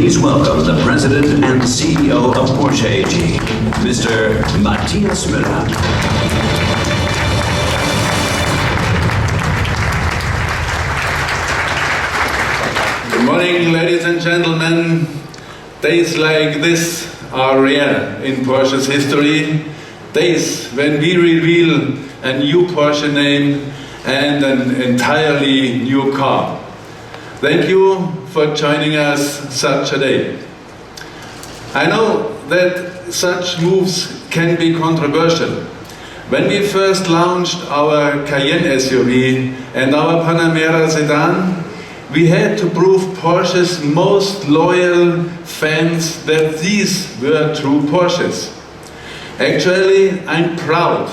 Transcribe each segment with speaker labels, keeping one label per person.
Speaker 1: Please welcome the President and CEO of Porsche AG, Mr. Matthias Müller.
Speaker 2: Good morning, ladies and gentlemen. Days like this are rare in Porsche's history. Days when we reveal a new Porsche name and an entirely new car. Thank you for joining us such a day. I know that such moves can be controversial. When we first launched our Cayenne SUV and our Panamera sedan, we had to prove Porsche's most loyal fans that these were true Porsches. Actually, I'm proud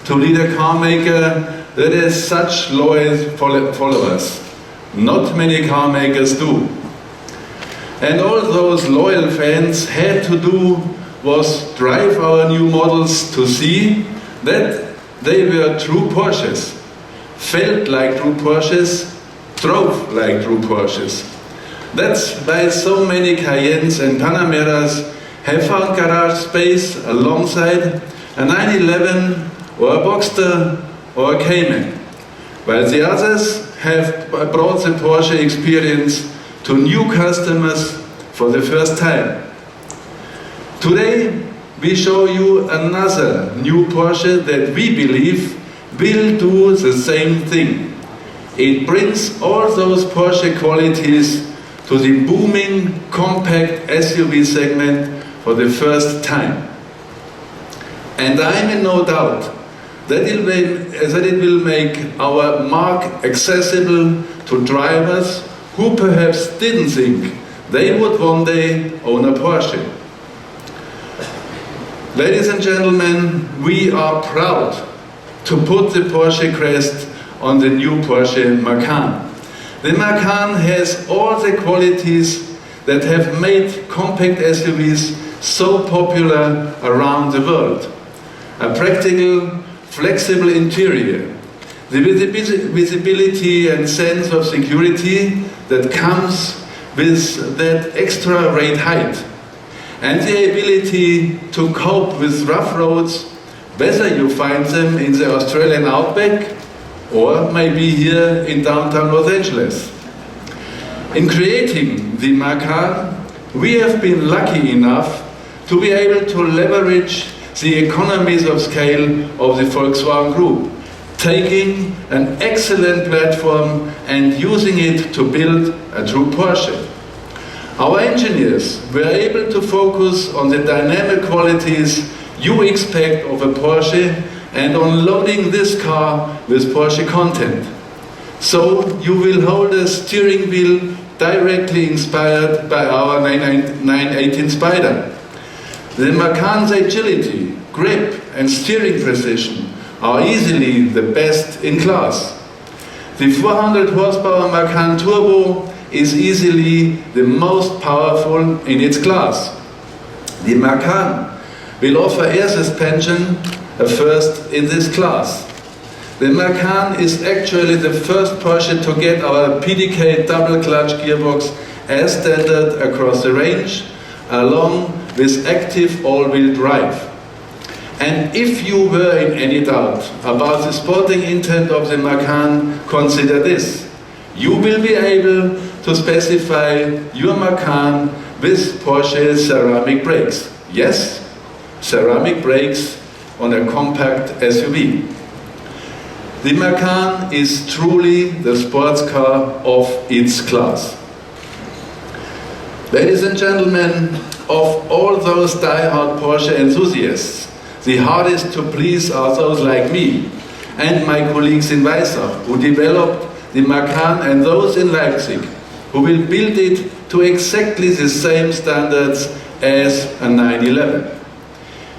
Speaker 2: to lead a car maker that has such loyal followers. Not many car makers do. And all those loyal fans had to do was drive our new models to see that they were true Porsches, felt like true Porsches, drove like true Porsches. That's why so many Cayennes and Panameras have found garage space alongside a 911 or a Boxster or a Cayman, while the others have brought the Porsche experience to new customers for the first time. Today we show you another new Porsche that we believe will do the same thing. It brings all those Porsche qualities to the booming compact SUV segment for the first time. And I'm in no doubt that it will make our mark accessible to drivers who perhaps didn't think they would one day own a Porsche. Ladies and gentlemen, we are proud to put the Porsche crest on the new Porsche Macan. The Macan has all the qualities that have made compact SUVs so popular around the world. A practical, flexible interior, the visibility and sense of security that comes with that extra rate height, and the ability to cope with rough roads, whether you find them in the Australian outback or maybe here in downtown Los Angeles. In creating the Macan, we have been lucky enough to be able to leverage the economies of scale of the Volkswagen Group, taking an excellent platform and using it to build a true Porsche. Our engineers were able to focus on the dynamic qualities you expect of a Porsche and on loading this car with Porsche content. So you will hold a steering wheel directly inspired by our 918 Spider. The Macan's agility, grip and steering precision are easily the best in class. The 400 horsepower Macan Turbo is easily the most powerful in its class. The Macan will offer air suspension, a first in this class. The Macan is actually the first Porsche to get our PDK double clutch gearbox as standard across the range, along with active all-wheel drive. And if you were in any doubt about the sporting intent of the Macan, consider this. You will be able to specify your Macan with Porsche ceramic brakes. Yes, ceramic brakes on a compact SUV. The Macan is truly the sports car of its class. Ladies and gentlemen, of all those die-hard Porsche enthusiasts, the hardest to please are those like me and my colleagues in Weissach, who developed the Macan, and those in Leipzig, who will build it to exactly the same standards as a 911.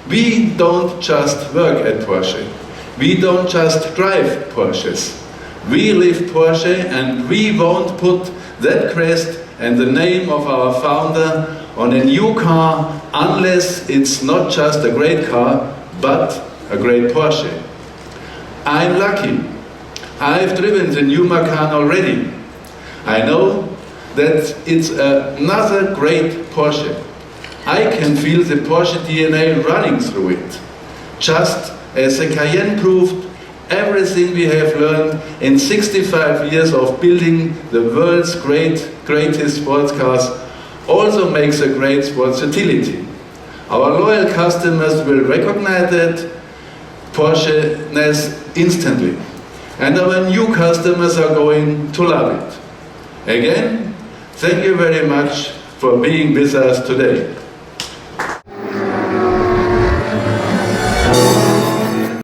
Speaker 2: We don't just work at Porsche. We don't just drive Porsches. We live Porsche, and we won't put that crest and the name of our founder on a new car unless it's not just a great car, but a great Porsche. I'm lucky. I've driven the new Macan already. I know that it's another great Porsche. I can feel the Porsche DNA running through it. Just as the Cayenne proved, everything we have learned in 65 years of building the world's greatest sports cars also makes a great sports utility. Our loyal customers will recognize that Porsche-ness instantly. And our new customers are going to love it. Again, thank you very much for being with us today.